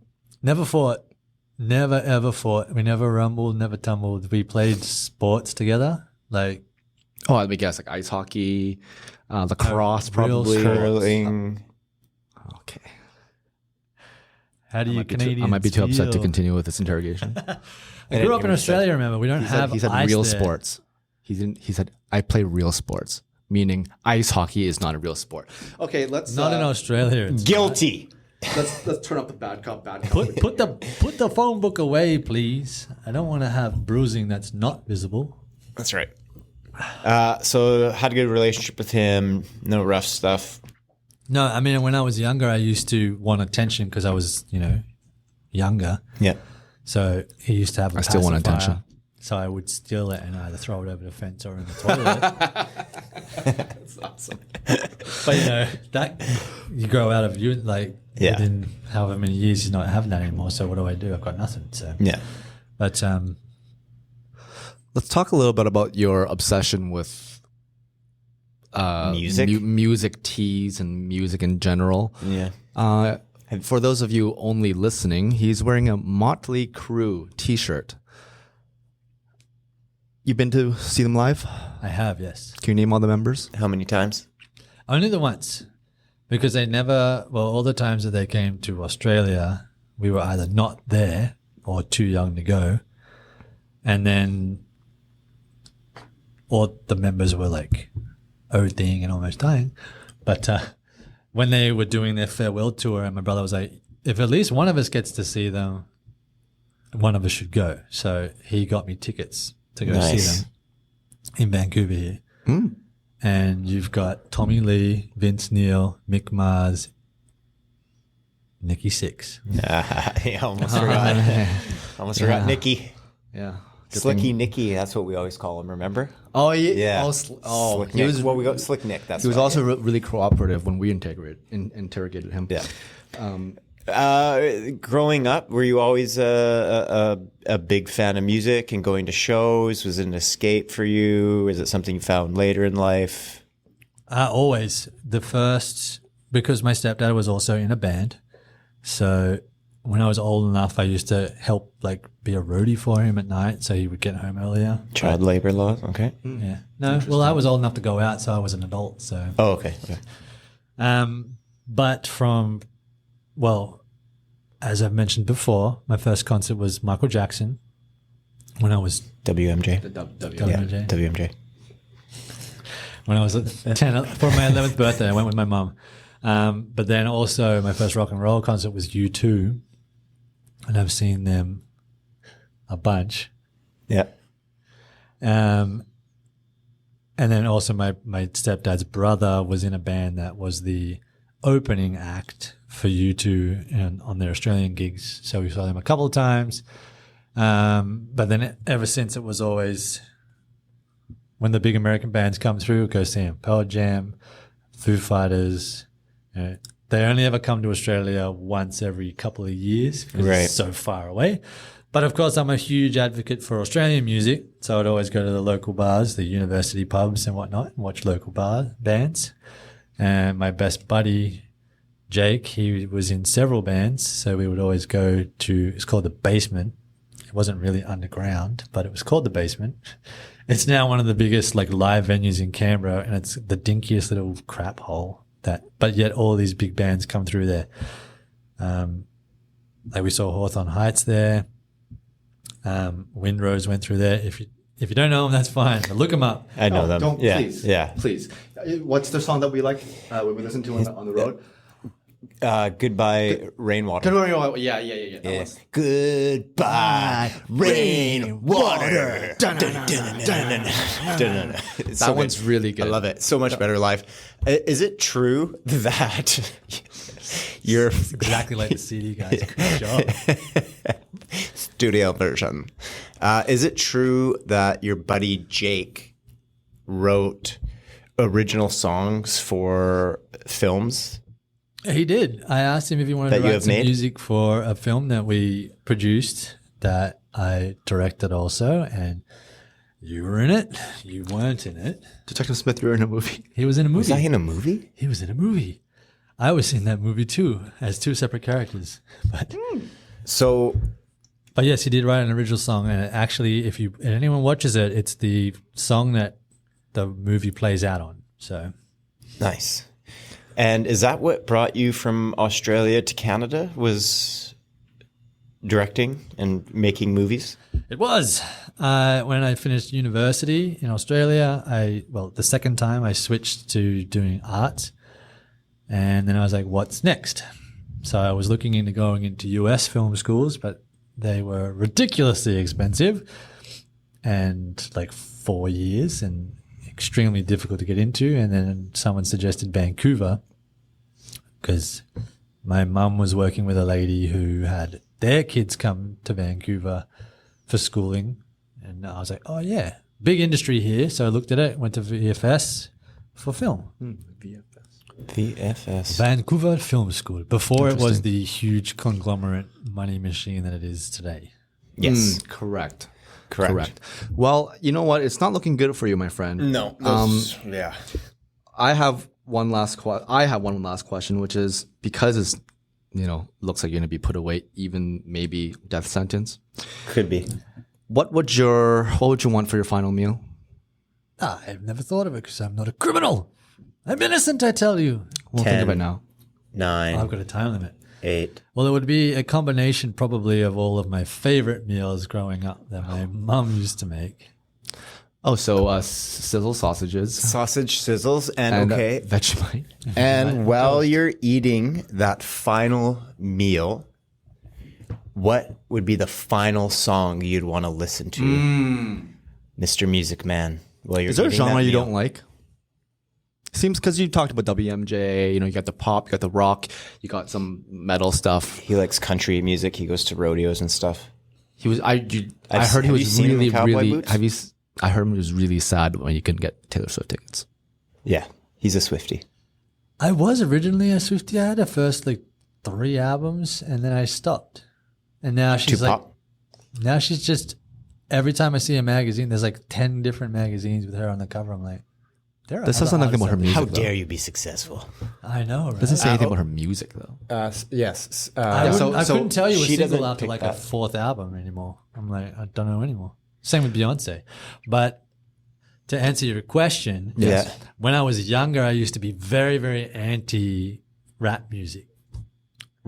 Speaker 1: Never fought. Never ever fought. We never rumbled, never tumbled. We played sports together. Like,
Speaker 3: Oh, let me guess, like ice hockey, lacrosse,
Speaker 1: real
Speaker 3: probably.
Speaker 2: Curling.
Speaker 3: Okay.
Speaker 1: how do you Canadians
Speaker 3: I might be too upset to
Speaker 1: feel?
Speaker 3: continue with this interrogation.
Speaker 1: I grew up in Australia, remember? We don't have
Speaker 3: he said
Speaker 1: ice
Speaker 3: real
Speaker 1: there.
Speaker 3: sports. He said I play real sports, meaning ice hockey is not a real sport. Okay, let's
Speaker 1: Not in Australia. It's
Speaker 2: Guilty.
Speaker 3: let's turn up the bad cop.
Speaker 1: Put the phone book away, please. I don't want to have bruising that's not visible.
Speaker 2: That's right. So had a good relationship with him. No rough stuff.
Speaker 1: No, I mean, when I was younger, I used to want attention because I was, younger.
Speaker 2: Yeah.
Speaker 1: So he used to have a
Speaker 3: I still want
Speaker 1: pacifier.
Speaker 3: attention.
Speaker 1: So I would steal it and either throw it over the fence or in the toilet.
Speaker 3: That's awesome.
Speaker 1: But that you grow out of within however many years you're not having that anymore. So what do? I've got nothing. So
Speaker 2: Yeah.
Speaker 1: but
Speaker 3: Let's talk a little bit about your obsession with
Speaker 2: Music?
Speaker 3: music teas and music in general.
Speaker 2: Yeah.
Speaker 3: For those of you only listening, he's wearing a Motley Crue T-shirt. You've been to see them live?
Speaker 1: I have, yes.
Speaker 3: Can you name all the members?
Speaker 2: How many times?
Speaker 1: Only the once, because they never. Well, all the times that they came to Australia, we were either not there or too young to go, and then, or the members were like ODing and almost dying. But when they were doing their farewell tour, and my brother was like, "If at least one of us gets to see them, one of us should go." So he got me tickets to go see them in Vancouver here. And you've got Tommy Lee, Vince Neil, Mick Mars, Nikki Sixx.
Speaker 2: I almost forgot. Almost forgot Nikki.
Speaker 3: Yeah.
Speaker 2: Slicky Nicky, that's what we always call him, remember?
Speaker 3: Oh, yeah.
Speaker 2: Yeah.
Speaker 3: Oh,
Speaker 2: Slick Nick. Well, we got Slick Nick. That's
Speaker 3: he was
Speaker 2: right.
Speaker 3: also really cooperative when we interrogated him.
Speaker 2: Yeah. Growing up, were you always a big fan of music and going to shows? Was it an escape for you? Is it something you found later in life?
Speaker 1: Always. Because my stepdad was also in a band. So when I was old enough, I used to help be a roadie for him at night so he would get home earlier.
Speaker 2: Child labor laws, okay.
Speaker 1: Yeah. No, well, I was old enough to go out, so I was an adult. So.
Speaker 2: Oh, okay.
Speaker 1: But as I've mentioned before, my first concert was Michael Jackson when I was
Speaker 2: WMJ.
Speaker 1: WMJ.
Speaker 2: WMJ.
Speaker 1: When I was 10 for my 11th birthday, I went with my mum. But then also my first rock and roll concert was U2, and I've seen them a bunch.
Speaker 2: Yeah.
Speaker 1: And then also my stepdad's brother was in a band that was the opening act for U2 and on their Australian gigs. So we saw them a couple of times. But then ever since, it was always when the big American bands come through, go see them. Pearl Jam, Foo Fighters. They only ever come to Australia once every couple of years because it's so far away. But of course, I'm a huge advocate for Australian music. So I'd always go to the local bars, the university pubs and whatnot, and watch local bands. And my best buddy, Jake, he was in several bands. So we would always go to, it's called The Basement. It wasn't really underground, but it was called The Basement. It's now one of the biggest live venues in Canberra, and it's the dinkiest little crap hole. But yet all these big bands come through there. We saw Hawthorne Heights there. Windrose went through there. If you don't know them, that's fine. But look them up.
Speaker 2: I know them.
Speaker 3: Don't,
Speaker 2: yeah.
Speaker 3: Please.
Speaker 2: Yeah.
Speaker 3: Please. What's the song that we like when we listen to on the road?
Speaker 2: Goodbye, Rainwater.
Speaker 3: Yeah.
Speaker 2: Goodbye, Rainwater.
Speaker 3: That one's really good.
Speaker 2: I love it. So much better live. Is it true that you're
Speaker 1: Exactly like the CD guys. Good job.
Speaker 2: studio version? Is it true that your buddy Jake wrote original songs for films?
Speaker 1: He did. I asked him if he wanted to write some music for a film that we produced that I directed also, and you were in it. You weren't in it.
Speaker 3: Detective Smith, you were in a movie.
Speaker 1: He was in a movie.
Speaker 2: Was I in a movie?
Speaker 1: He was in a movie. I was in that movie too, as two separate characters. But yes, he did write an original song, and actually, if anyone watches it, it's the song that the movie plays out on. So
Speaker 2: nice. And is that what brought you from Australia to Canada? Was directing and making movies?
Speaker 1: It was. When I finished university in Australia, the second time I switched to doing art. And then I was like, what's next? So I was looking into going into US film schools, but they were ridiculously expensive and 4 years and extremely difficult to get into. And then someone suggested Vancouver because my mum was working with a lady who had their kids come to Vancouver for schooling. And I was like, oh, yeah, big industry here. So I looked at it, went to VFS for film.
Speaker 2: VFS.
Speaker 1: Vancouver Film School. Before it was the huge conglomerate money machine that it is today.
Speaker 2: Yes.
Speaker 3: Correct. Well, you know what? It's not looking good for you, my friend.
Speaker 2: No. Yeah.
Speaker 3: I have one last question, which is because it's looks like you're gonna be put away, even maybe death sentence.
Speaker 2: Could be.
Speaker 3: What would you want for your final meal?
Speaker 1: I've never thought of it because I'm not a criminal. I'm innocent, I tell you.
Speaker 3: Well,
Speaker 2: 10,
Speaker 3: think of it now.
Speaker 2: 9.
Speaker 1: I've got a time limit.
Speaker 2: 8.
Speaker 1: Well, it would be a combination probably of all of my favorite meals growing up that my mum used to make.
Speaker 3: Oh, so sizzle sausages.
Speaker 2: Sausage sizzles and okay.
Speaker 3: Vegemite.
Speaker 2: And while you're eating that final meal, what would be the final song you'd want to listen to, Mr. Music Man? While you're
Speaker 3: Is there a
Speaker 2: eating that
Speaker 3: genre you
Speaker 2: meal?
Speaker 3: don't like? Seems because you talked about WMJ, you got the pop, you got the rock, you got some metal stuff.
Speaker 2: He likes country music. He goes to rodeos and stuff.
Speaker 3: He was. I heard he
Speaker 2: have you
Speaker 3: was
Speaker 2: seen him in
Speaker 3: really,
Speaker 2: cowboy
Speaker 3: really.
Speaker 2: boots?
Speaker 3: I heard he was really sad when you couldn't get Taylor Swift tickets.
Speaker 2: Yeah, he's a Swiftie.
Speaker 1: I was originally a Swiftie. I had her first like 3 albums, and then I stopped. And now she's
Speaker 2: Too
Speaker 1: like,
Speaker 2: pop.
Speaker 1: now she's just, every time I see a magazine, there's like 10 different magazines with her on the cover. I'm like, there are
Speaker 3: This says
Speaker 1: other
Speaker 3: nothing about her
Speaker 1: artists out
Speaker 3: music.
Speaker 2: How dare
Speaker 3: though.
Speaker 2: you be successful?
Speaker 1: there. I know, right?
Speaker 3: Doesn't say anything about her music though.
Speaker 2: Yes.
Speaker 1: I couldn't tell you a
Speaker 2: she
Speaker 1: single
Speaker 2: doesn't
Speaker 1: after
Speaker 2: pick
Speaker 1: like
Speaker 2: that.
Speaker 1: a 4th album anymore. I'm like, I don't know anymore. Same with Beyonce. But to answer your question,
Speaker 2: Yeah.
Speaker 1: when I was younger, I used to be very, very anti rap music.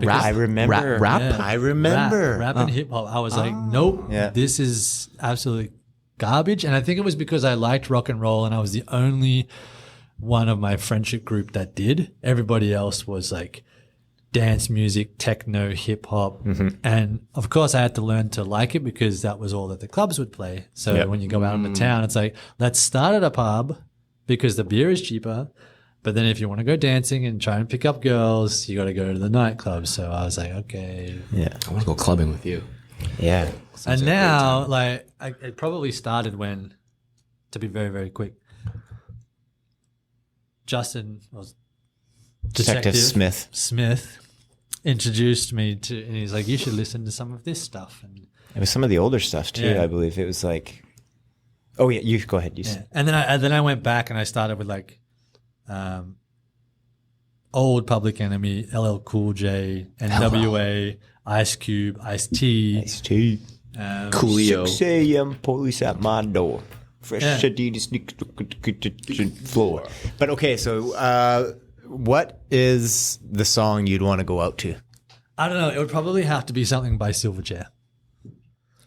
Speaker 2: I remember.
Speaker 3: Rap?
Speaker 1: Yeah.
Speaker 2: I remember.
Speaker 1: Rap and hip hop. I was like, nope,
Speaker 2: Yeah.
Speaker 1: this is absolutely garbage. And I think it was because I liked rock and roll and I was the only one of my friendship group that did. Everybody else was like dance music, techno, hip hop. And of course I had to learn to like it because that was all that the clubs would play. So
Speaker 2: Yep.
Speaker 1: when you go out into town, it's like, let's start at a pub because the beer is cheaper. But then if you want to go dancing and try and pick up girls, you got to go to the nightclub. So I was like, okay.
Speaker 2: Yeah.
Speaker 3: I want to go clubbing with you.
Speaker 2: Yeah.
Speaker 1: And now, like, it probably started when, to be very, very quick, Justin was
Speaker 2: Detective
Speaker 1: Smith introduced me to, and he's like, you should listen to some of this stuff. And
Speaker 2: It was some of the older stuff too,
Speaker 1: Yeah.
Speaker 2: I believe. It was like, oh yeah, you go ahead. You
Speaker 1: yeah. And then I went back and I started with like old Public Enemy, LL Cool J, NWA, Ice Cube, Ice-T.
Speaker 2: tea.
Speaker 3: Coolio.
Speaker 2: 6 a.m. police at my door. Fresh
Speaker 1: Yeah.
Speaker 2: Adidas sneakers to the kitchen floor. But okay, so what is the song you'd want to go out to?
Speaker 1: I don't know. It would probably have to be something by Silverchair.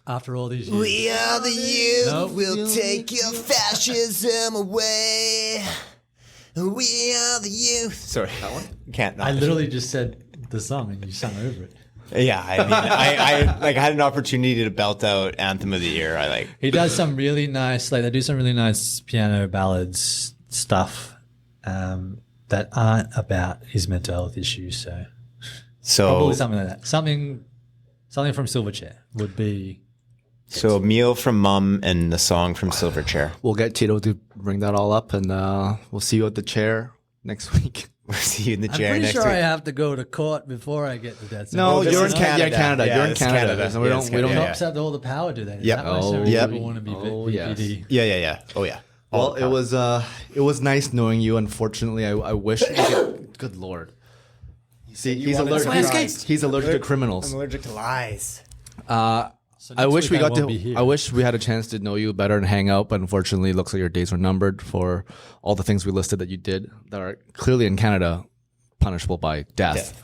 Speaker 1: After all these years.
Speaker 2: We are the youth.
Speaker 1: Nope.
Speaker 2: We'll take your fascism away. We are the youth. Sorry, that one can't. Not.
Speaker 1: I literally just said the song and you sung over it.
Speaker 2: Yeah, I mean, I like had an opportunity to belt out Anthem of the Year. I like.
Speaker 1: He does some really nice, like they do some really nice piano ballads stuff that aren't about his mental health issues. So probably something like that. Something from Silverchair would be.
Speaker 2: So Meal from Mum and the song from Silverchair.
Speaker 3: We'll get Tito to bring that all up, and we'll see you at the chair next week.
Speaker 2: We'll see you in the
Speaker 1: I'm
Speaker 2: chair
Speaker 1: pretty
Speaker 2: next
Speaker 1: sure
Speaker 2: week.
Speaker 1: I have to go to court before I get the death sentence.
Speaker 3: No,
Speaker 2: this
Speaker 3: you're in
Speaker 2: is
Speaker 3: Canada. Yeah, Canada.
Speaker 2: Yeah,
Speaker 3: you're in
Speaker 2: it's
Speaker 3: Canada.
Speaker 2: Canada.
Speaker 3: So we
Speaker 2: Yeah,
Speaker 3: don't.
Speaker 2: it's
Speaker 3: We don't
Speaker 2: Canada,
Speaker 3: know.
Speaker 2: yeah.
Speaker 1: Cops have all the power, do they? Is
Speaker 2: Yep.
Speaker 1: that why so
Speaker 3: Oh,
Speaker 1: many
Speaker 2: yep.
Speaker 1: people want to be
Speaker 3: yes.
Speaker 1: VPD?
Speaker 2: Yeah. Oh yeah.
Speaker 3: Well, it was nice knowing you. Unfortunately, I wish. We could, good lord. See, he's
Speaker 2: wanted
Speaker 3: allergic.
Speaker 2: to
Speaker 3: He's allergic to criminals.
Speaker 2: allergic to lies.
Speaker 1: So
Speaker 3: I
Speaker 1: next
Speaker 3: wish
Speaker 1: week
Speaker 3: we got
Speaker 1: won't
Speaker 3: to.
Speaker 1: be here.
Speaker 3: I wish we had a chance to know you better and hang out, but unfortunately, it looks like your days were numbered for all the things we listed that you did that are clearly in Canada punishable by death.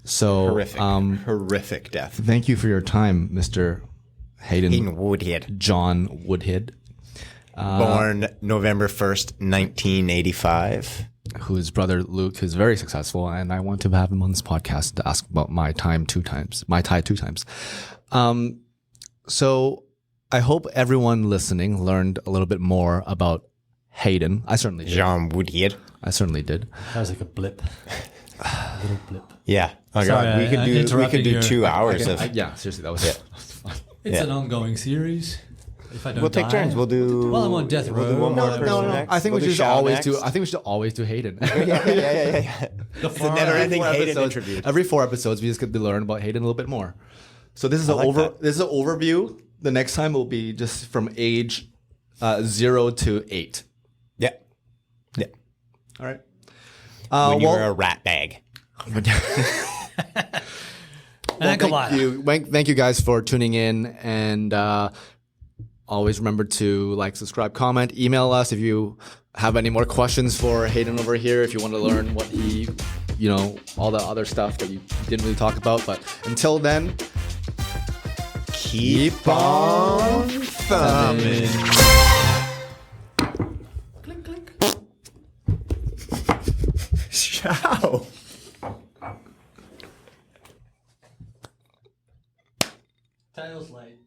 Speaker 3: So
Speaker 2: Horrific death.
Speaker 3: thank you for your time, Mr. Hayden
Speaker 2: Woodhead.
Speaker 3: John Woodhead,
Speaker 2: Born November 1st, 1985.
Speaker 3: whose brother Luke is very successful, and I want to have him on this podcast to ask about my tie 2 times. So I hope everyone listening learned a little bit more about Hayden. I certainly did.
Speaker 2: Jean Woodhead.
Speaker 3: I certainly did.
Speaker 1: That was like a blip. A little blip.
Speaker 2: Yeah. Oh
Speaker 1: Sorry,
Speaker 2: god, we
Speaker 1: I'm
Speaker 2: could
Speaker 1: interrupting
Speaker 2: do
Speaker 1: your-
Speaker 2: 2 hours of.
Speaker 3: Yeah, seriously, that was fun.
Speaker 1: It's
Speaker 2: Yeah.
Speaker 1: an ongoing series. If I don't
Speaker 2: We'll take
Speaker 1: die,
Speaker 2: turns. We'll do.
Speaker 1: Well, I'm on death row.
Speaker 2: We'll do one more
Speaker 1: No,
Speaker 2: person
Speaker 1: no.
Speaker 2: next.
Speaker 3: I think
Speaker 2: We'll
Speaker 3: we should
Speaker 2: Shao
Speaker 3: always
Speaker 2: next.
Speaker 3: do. I think we should always do Hayden.
Speaker 2: Yeah. It's a never-ending Hayden interview.
Speaker 3: Every 4 episodes, we just get to learn about Hayden a little bit more. So this is
Speaker 2: like that.
Speaker 3: This is an overview. The next time will be just from age 0 to 8.
Speaker 2: Yeah. Yeah.
Speaker 3: All right.
Speaker 2: When you were a rat bag.
Speaker 1: And then
Speaker 3: Thank you guys for tuning in, and always remember to like, subscribe, comment, email us if you have any more questions for Hayden over here. If you want to learn what he, all the other stuff that you didn't really talk about. But until then,
Speaker 2: Keep on thumbing.
Speaker 1: Clink, clink.
Speaker 2: Ciao.
Speaker 1: Tails light.